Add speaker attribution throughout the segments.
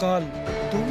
Speaker 1: महाकाल तुम?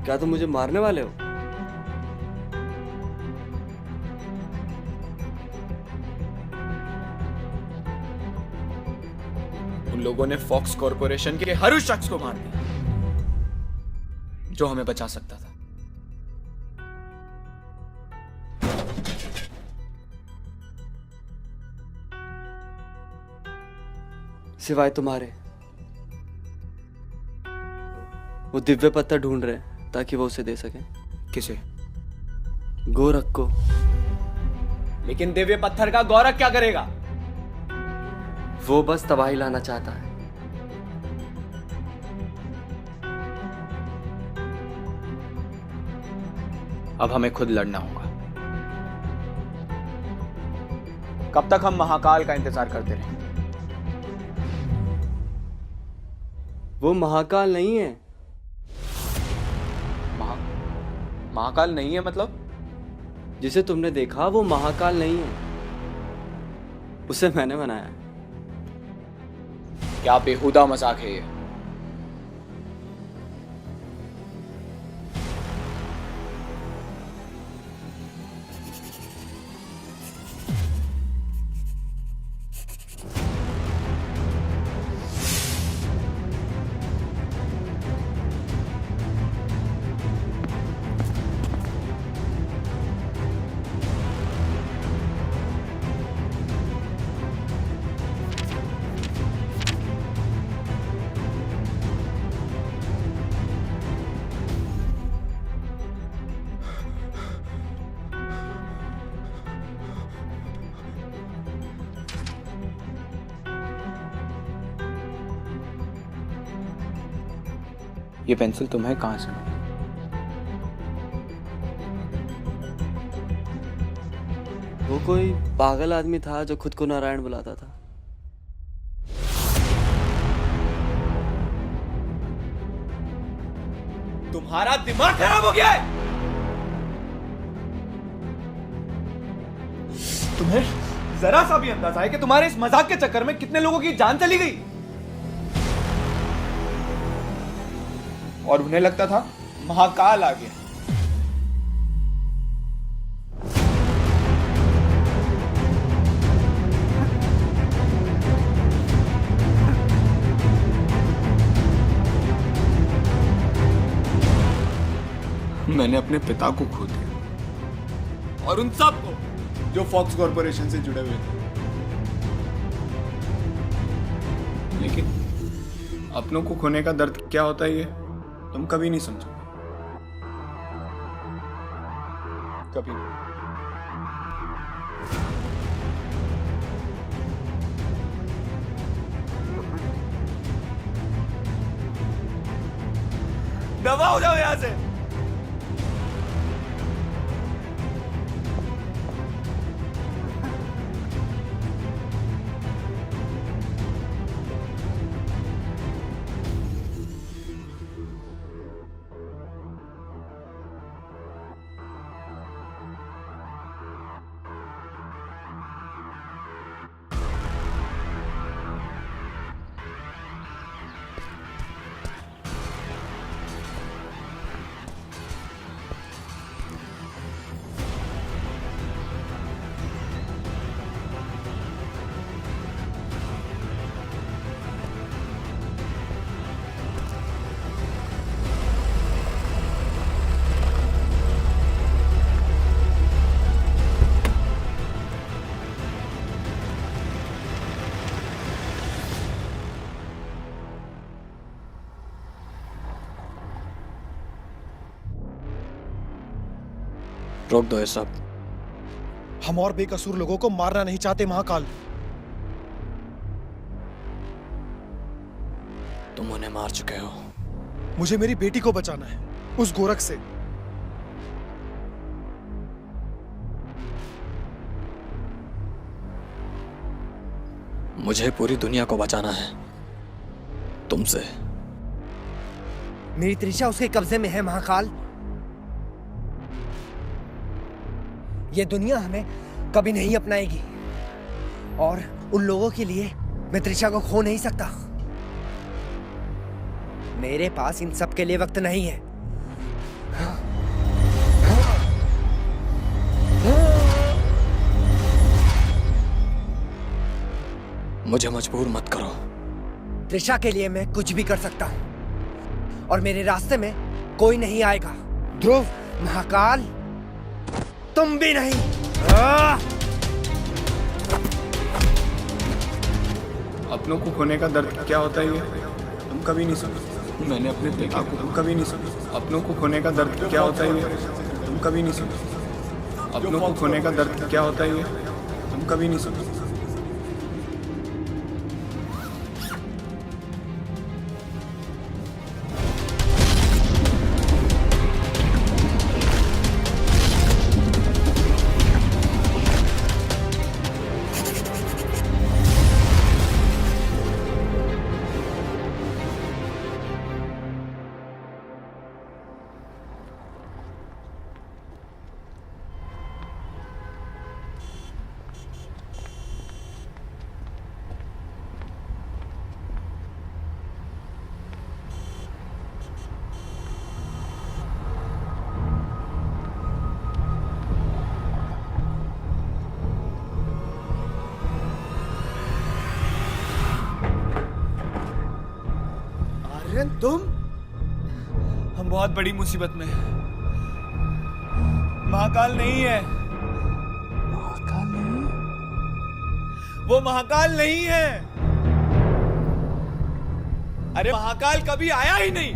Speaker 2: क्या तुम मुझे मारने वाले हो?
Speaker 1: उन लोगों ने फॉक्स कॉरपोरेशन के हर उस शख्स को मार दिया जो हमें बचा सकता था।
Speaker 2: सिवाय तुम्हारे। वो दिव्य पत्थर ढूंढ रहे हैं ताकि वो उसे दे सके।
Speaker 1: किसे?
Speaker 2: गोरख को।
Speaker 1: लेकिन दिव्य पत्थर का गौरव क्या करेगा?
Speaker 2: वो बस तबाही लाना चाहता है।
Speaker 1: अब हमें खुद लड़ना होगा। कब तक हम महाकाल का इंतजार करते रहेंगे?
Speaker 2: वो महाकाल नहीं है।
Speaker 1: महाकाल नहीं है मतलब?
Speaker 2: जिसे तुमने देखा वो महाकाल नहीं है। उसे मैंने बनाया है।
Speaker 1: क्या बेहुदा मजाक है ये? ये पेंसिल तुम्हें कहां से मिली?
Speaker 2: वो कोई पागल आदमी था जो खुद को नारायण बुलाता था।
Speaker 1: तुम्हारा दिमाग खराब हो गया है। तुम्हें जरा सा भी अंदाजा है कि तुम्हारे इस मजाक के चक्कर में कितने लोगों की जान चली गई? और उन्हें लगता था महाकाल आ गया। मैंने अपने पिता को खो दिया और उन सब को जो फॉक्स कॉरपोरेशन से जुड़े हुए थे। लेकिन अपनों को खोने का दर्द क्या होता है ये तुम कभी नहीं समझोगे। कभी नहीं। दबा हो जाओ यहां से।
Speaker 2: रोक दो ये सब।
Speaker 3: हम और बेकसूर लोगों को मारना नहीं चाहते महाकाल।
Speaker 2: तुम उन्हें मार चुके हो।
Speaker 3: मुझे मेरी बेटी को बचाना है उस गोरख से।
Speaker 2: मुझे पूरी दुनिया को बचाना है तुमसे।
Speaker 4: मेरी त्रिशा उसके कब्जे में है महाकाल। ये दुनिया हमें कभी नहीं अपनाएगी और उन लोगों के लिए मैं त्रिशा को खो नहीं सकता। मेरे पास इन सब के लिए वक्त नहीं है।
Speaker 2: मुझे मजबूर मत करो।
Speaker 4: त्रिशा के लिए मैं कुछ भी कर सकता हूं और मेरे रास्ते में कोई नहीं आएगा। ध्रुव, महाकाल, तुम भी नहीं।
Speaker 1: अपनों को खोने का दर्द क्या होता है ये हम कभी नहीं समझे। मैंने अपने पिता को कभी नहीं समझा। अपनों को खोने का दर्द क्या होता है ये हम कभी नहीं समझे। अपनों को खोने का दर्द क्या होता है ये हम कभी नहीं समझे।
Speaker 3: तुम?
Speaker 1: हम बहुत बड़ी मुसीबत में हैं। महाकाल नहीं है।
Speaker 3: महाकाल नहीं?
Speaker 1: वो महाकाल नहीं है। अरे महाकाल कभी आया ही नहीं।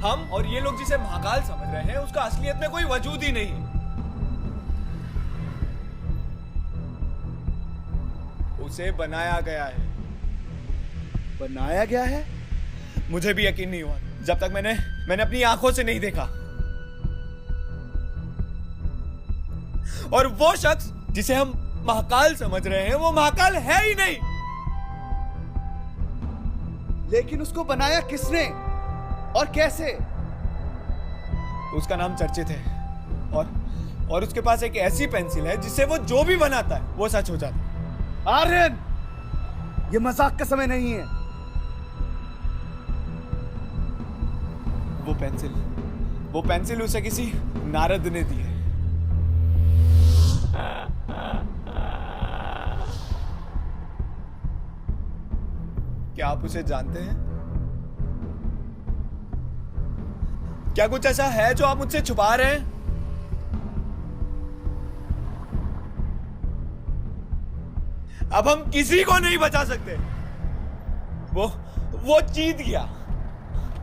Speaker 1: हम और ये लोग जिसे महाकाल समझ रहे हैं उसका असलियत में कोई वजूद ही नहीं। उसे बनाया गया है।
Speaker 3: बनाया गया है?
Speaker 1: मुझे भी यकीन नहीं हुआ जब तक मैंने अपनी आंखों से नहीं देखा। और वो शख्स जिसे हम महाकाल समझ रहे हैं वो महाकाल है ही नहीं।
Speaker 3: लेकिन उसको बनाया किसने और कैसे?
Speaker 1: उसका नाम चर्चित है और उसके पास एक ऐसी पेंसिल है जिससे वो जो भी बनाता है वो सच हो जाता है।
Speaker 3: आर्यन, ये मजाक का समय नहीं है।
Speaker 1: वो पेंसिल उसे किसी नारद ने दी है। क्या आप उसे जानते हैं? क्या कुछ ऐसा है जो आप मुझसे छुपा रहे हैं? अब हम किसी को नहीं बचा सकते। वो जीत गया।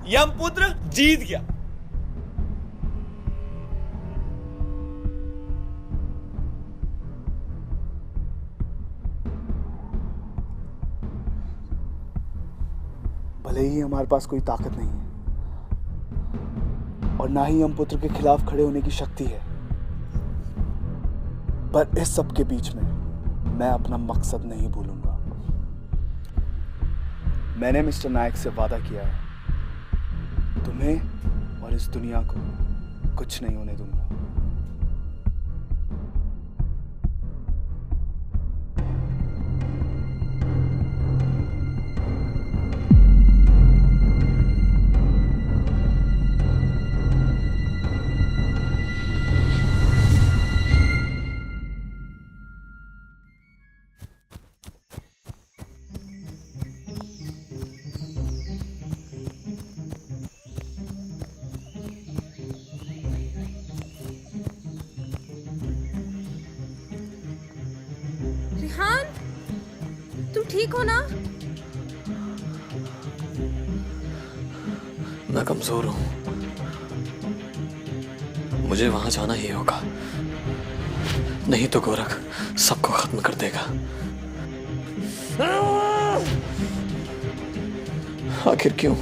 Speaker 1: यमपुत्र जीत गया।
Speaker 3: भले ही हमारे पास कोई ताकत नहीं है और ना ही यमपुत्र के खिलाफ खड़े होने की शक्ति है, पर इस सब के बीच में मैं अपना मकसद नहीं भूलूंगा। मैंने मिस्टर नायक से वादा किया है, तुम्हें और इस दुनिया को कुछ नहीं होने दूंगा।
Speaker 5: रिहान, तुम ठीक हो ना?
Speaker 2: मैं कमजोर हूं, मुझे वहां जाना ही होगा।
Speaker 6: नहीं तो गोरख सबको खत्म कर देगा। आखिर क्यों?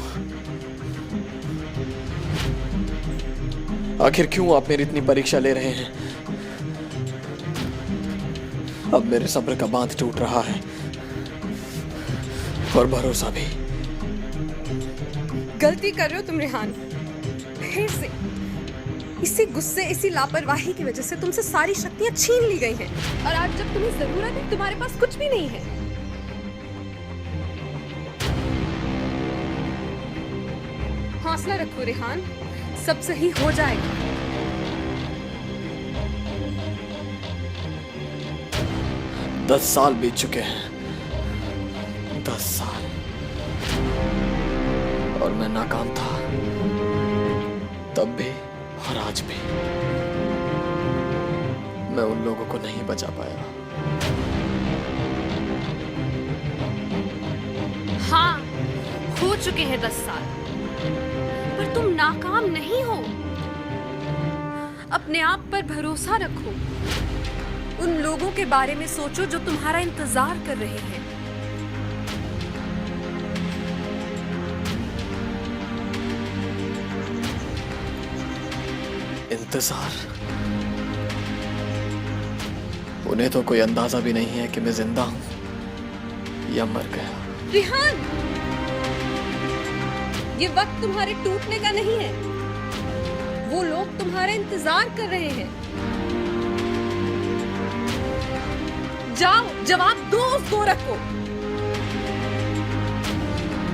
Speaker 6: आखिर क्यों आप मेरी इतनी परीक्षा ले रहे हैं? अब मेरे सब्र का बांध टूट रहा है और भरोसा भी।
Speaker 5: गलती कर रहे हो तुम रेहान, फिर से। इसी गुस्से, इसी लापरवाही की वजह से तुमसे सारी शक्तियां छीन ली गई हैं। और आज जब तुम्हें जरूरत है, तुम्हारे पास कुछ भी नहीं है। हौसला रखो रेहान, सब सही हो जाएगा।
Speaker 6: 10 साल बीत चुके हैं, 10 साल, और मैं नाकाम था तब भी और आज भी। मैं उन लोगों को नहीं बचा पाया।
Speaker 5: हाँ, हो चुके हैं 10 साल, पर तुम नाकाम नहीं हो। अपने आप पर भरोसा रखो। उन लोगों के बारे में सोचो जो तुम्हारा इंतजार कर रहे हैं।
Speaker 6: इंतजार? उन्हें तो कोई अंदाजा भी नहीं है कि मैं जिंदा हूं या मर गया।
Speaker 5: रेहान, ये वक्त तुम्हारे टूटने का नहीं है। वो लोग तुम्हारा इंतजार कर रहे हैं। जाओ, जवाब दो उस गोरख को।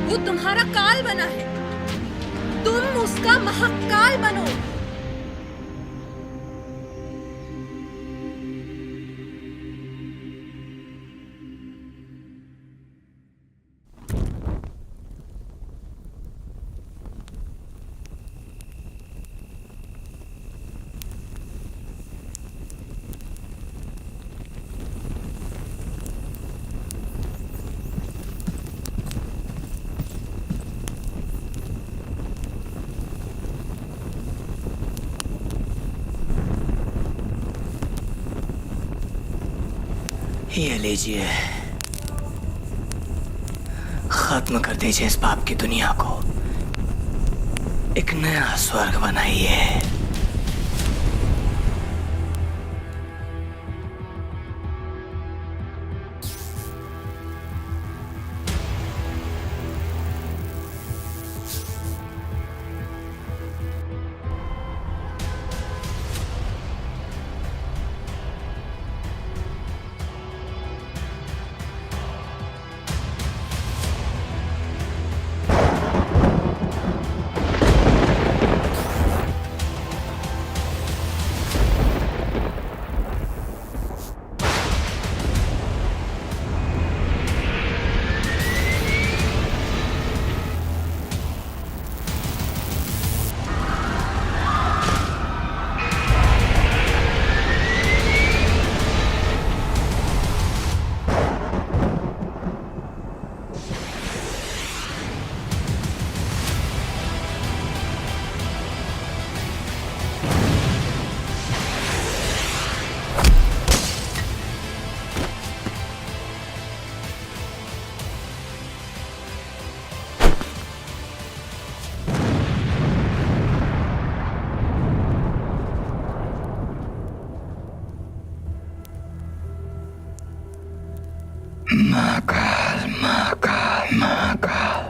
Speaker 5: वो तुम्हारा काल बना है, तुम उसका महाकाल बनो।
Speaker 4: ये लीजिए, खत्म कर दीजिए इस पाप की दुनिया को, एक नया स्वर्ग बनाइए। महाकाल, महाकाल, महाकाल,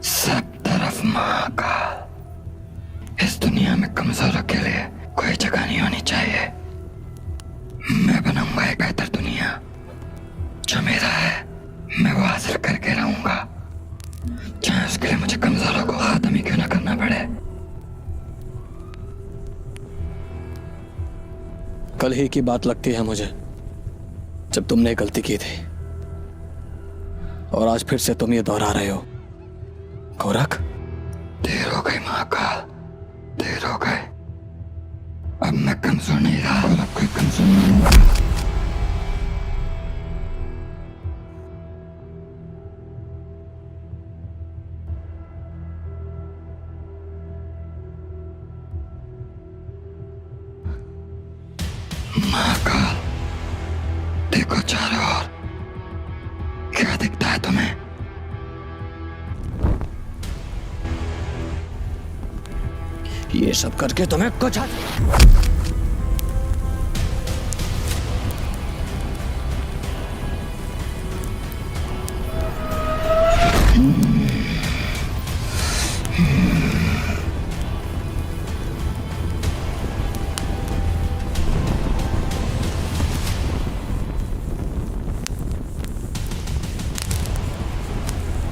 Speaker 4: सब तरफ महाकाल। इस दुनिया में कमजोरों के लिए कोई जगह नहीं होनी चाहिए। मैं बनाऊंगा एक बेहतर दुनिया। जो मेरा है मैं वो हासिल करके रहूंगा, चाहे उसके लिए मुझे कमजोरों को खत्म ही क्यों ना करना पड़े।
Speaker 6: कल ही की बात लगती है मुझे, जब तुमने गलती की थी और आज फिर से तुम ये दोहरा रहे हो। गोरख,
Speaker 3: देर हो गई महाकाल, देर हो गई। अब मैं कमजोर नहीं रहा और अब कोई कमजोर नहीं होगा।
Speaker 4: महाकाल, देखो चारों ओर, क्या दिखता है तुम्हें?
Speaker 6: ये सब करके तुम्हें कुछ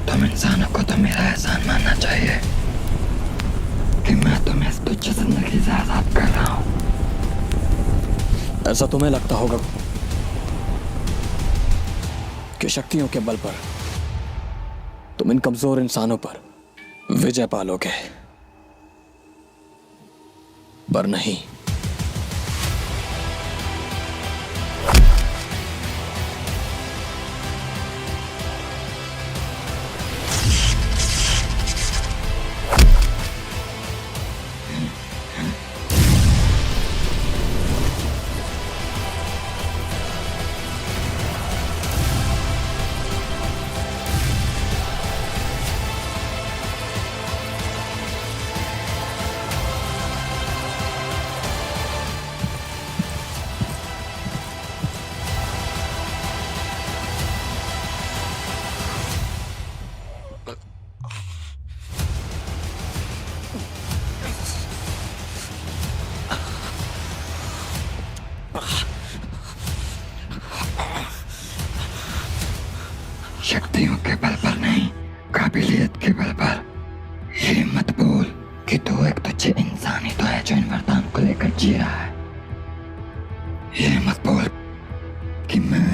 Speaker 4: तुम इंसानों को तो मेरा एहसान मानना चाहिए कि मैं तुम्हें इस तुच्छ जिंदगी से आजाद कर रहा हूं।
Speaker 6: ऐसा तुम्हें लगता होगा कि शक्तियों के बल पर तुम इन कमजोर इंसानों पर विजय पालोगे, पर नहीं।
Speaker 4: शक्तियों के बल पर नहीं, काबिलियत के बल पर। ये मत बोल कि तू एक तुच्छ इंसान ही तो है जो इन वरदान को लेकर जी रहा है। ये मत बोल कि मैं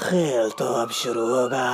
Speaker 6: खेल तो अब शुरू होगा।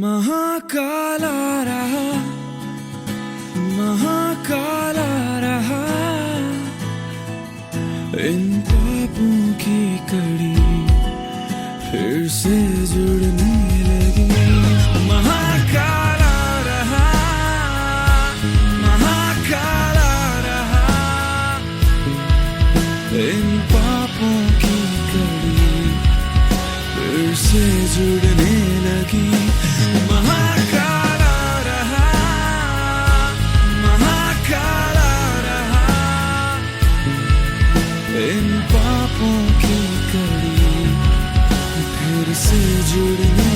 Speaker 7: महाकाला रहा, महाकाला रहा, इन पापों की कड़ी फिर से जुड़ने लगी। महाकाला रहा, महाकाला रहा, इन पापों की कड़ी फिर से जुड़ने लगी। महाकाला रहा, महाकाला रहा, इन पापों की कड़ी फिर से जुड़ने